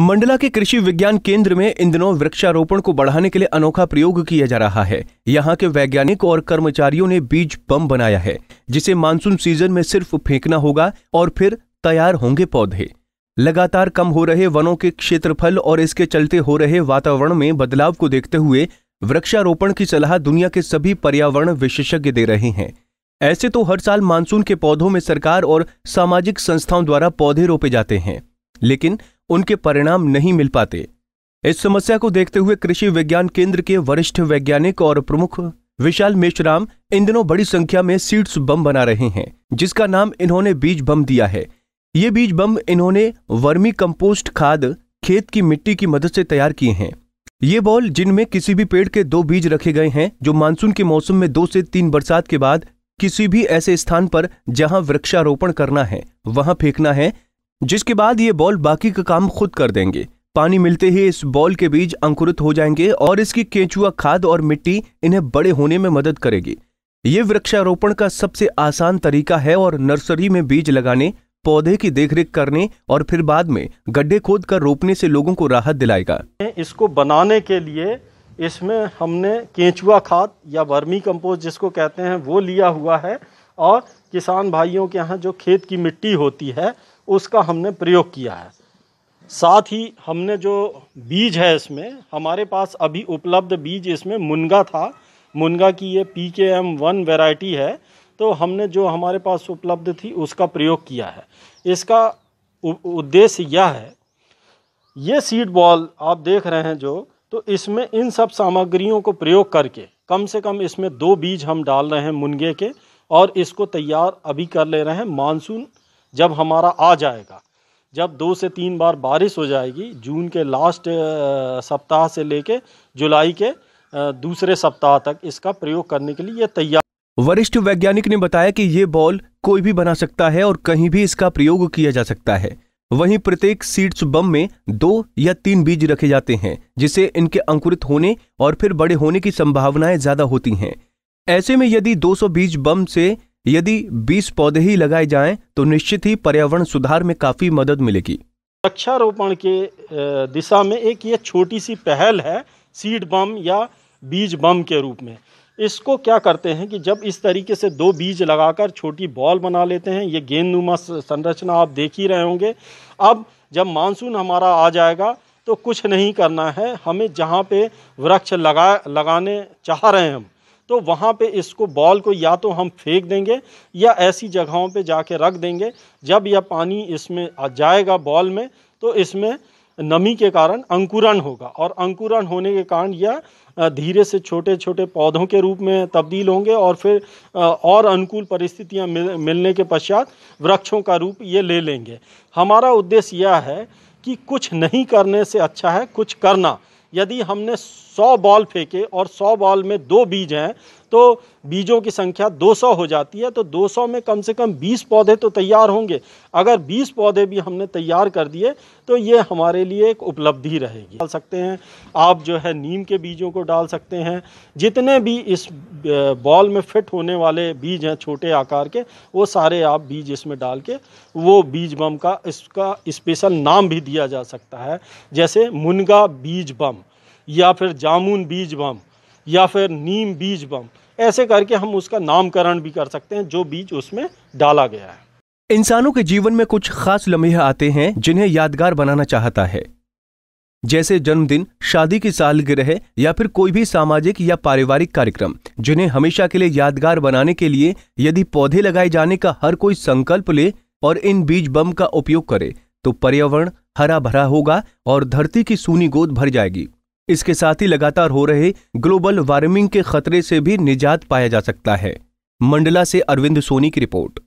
मंडला के कृषि विज्ञान केंद्र में इन दिनों वृक्षारोपण को बढ़ाने के लिए अनोखा प्रयोग किया जा रहा है। यहाँ के वैज्ञानिक और कर्मचारियों ने बीज बम बनाया है, जिसे मानसून सीजन में सिर्फ फेंकना होगा और फिर तैयार होंगे पौधे। लगातार कम हो रहे वनों के क्षेत्रफल और इसके चलते हो रहे वातावरण में बदलाव को देखते हुए वृक्षारोपण की सलाह दुनिया के सभी पर्यावरण विशेषज्ञ दे रहे हैं। ऐसे तो हर साल मानसून के पौधों में सरकार और सामाजिक संस्थाओं द्वारा पौधे रोपे जाते हैं, लेकिन उनके परिणाम नहीं मिल पाते। इस समस्या को देखते हुए कृषि विज्ञान केंद्र के वरिष्ठ वैज्ञानिक और प्रमुख विशाल मेश्राम इन दिनों बड़ी संख्या में सीड्स बम बना रहे हैं, जिसका नाम इन्होंने बीज बम दिया है। ये बीज बम इन्होंने वर्मी कंपोस्ट खाद खेत की मिट्टी की मदद से तैयार किए हैं। ये बॉल, जिनमें किसी भी पेड़ के 2 बीज रखे गए हैं, जो मानसून के मौसम में 2 से 3 बरसात के बाद किसी भी ऐसे स्थान पर जहां वृक्षारोपण करना है वहां फेंकना है, जिसके बाद ये बॉल बाकी का काम खुद कर देंगे। पानी मिलते ही इस बॉल के बीज अंकुरित हो जाएंगे और इसकी केंचुआ खाद और मिट्टी इन्हें बड़े होने में मदद करेगी। ये वृक्षारोपण का सबसे आसान तरीका है और नर्सरी में बीज लगाने, पौधे की देखरेख करने और फिर बाद में गड्ढे खोद कर रोपने से लोगों को राहत दिलाएगा। इसको बनाने के लिए इसमें हमने केंचुआ खाद या वर्मी कंपोस्ट जिसको कहते हैं वो लिया हुआ है, और किसान भाइयों के यहाँ जो खेत की मिट्टी होती है उसका हमने प्रयोग किया है। साथ ही हमने जो बीज है, इसमें हमारे पास अभी उपलब्ध बीज इसमें मुनगा था। मुनगा की ये PKM1 वैरायटी है, तो हमने जो हमारे पास उपलब्ध थी उसका प्रयोग किया है। इसका उद्देश्य यह है, ये सीड बॉल आप देख रहे हैं जो, तो इसमें इन सब सामग्रियों को प्रयोग करके कम से कम इसमें 2 बीज हम डाल रहे हैं मुनगे के, और इसको तैयार अभी कर ले रहे हैं। मानसून जब हमारा आ जाएगा, जब 2 से 3 बार बारिश हो जाएगी, जून के लास्ट सप्ताह से लेके जुलाई के दूसरे सप्ताह तक इसका प्रयोग करने के लिए ये तैयार। वरिष्ठ वैज्ञानिक ने बताया कि ये बॉल कोई भी बना सकता है और कहीं भी इसका प्रयोग किया जा सकता है। वहीं प्रत्येक सीड्स बम में 2 या 3 बीज रखे जाते हैं, जिससे इनके अंकुरित होने और फिर बड़े होने की संभावनाएं ज्यादा होती हैं। ऐसे में यदि 200 बीज बम से यदि 20 पौधे ही लगाए जाएं तो निश्चित ही पर्यावरण सुधार में काफी मदद मिलेगी। वृक्षारोपण के दिशा में एक ये छोटी सी पहल है सीड बम या बीज बम के रूप में। इसको क्या करते हैं कि जब इस तरीके से 2 बीज लगाकर छोटी बॉल बना लेते हैं, ये गेंदनुमा संरचना आप देख ही रहे होंगे। अब जब मानसून हमारा आ जाएगा तो कुछ नहीं करना है, हमें जहाँ पे वृक्ष लगाने चाह रहे हैं हम, तो वहाँ पे इसको बॉल को या तो हम फेंक देंगे या ऐसी जगहों पे जाके रख देंगे। जब यह पानी इसमें आ जाएगा बॉल में, तो इसमें नमी के कारण अंकुरण होगा, और अंकुरण होने के कारण यह धीरे से छोटे छोटे पौधों के रूप में तब्दील होंगे, और फिर और अनुकूल परिस्थितियां मिलने के पश्चात वृक्षों का रूप ये ले लेंगे। हमारा उद्देश्य यह है कि कुछ नहीं करने से अच्छा है कुछ करना। यदि हमने 100 बॉल फेंके और 100 बॉल में 2 बीज हैं, तो बीजों की संख्या 200 हो जाती है, तो 200 में कम से कम 20 पौधे तो तैयार होंगे। अगर 20 पौधे भी हमने तैयार कर दिए तो ये हमारे लिए एक उपलब्धि रहेगी। डाल सकते हैं आप, जो है नीम के बीजों को डाल सकते हैं। जितने भी इस बॉल में फिट होने वाले बीज हैं छोटे आकार के, वो सारे आप बीज इसमें डाल के वो बीज बम का इसका स्पेशल नाम भी दिया जा सकता है, जैसे मुनगा बीज बम या फिर जामुन बीज बम या फिर नीम बीज बम। ऐसे करके हम उसका नामकरण भी कर सकते हैं जो बीज उसमें डाला गया है। इंसानों के जीवन में कुछ खास लम्हे आते हैं जिन्हें यादगार बनाना चाहता है, जैसे जन्मदिन, शादी की सालगिरह या फिर कोई भी सामाजिक या पारिवारिक कार्यक्रम, जिन्हें हमेशा के लिए यादगार बनाने के लिए यदि पौधे लगाए जाने का हर कोई संकल्प ले और इन बीज बम का उपयोग करे तो पर्यावरण हरा भरा होगा और धरती की सूनी गोद भर जाएगी। इसके साथ ही लगातार हो रहे ग्लोबल वार्मिंग के खतरे से भी निजात पाया जा सकता है। मंडला से अरविंद सोनी की रिपोर्ट।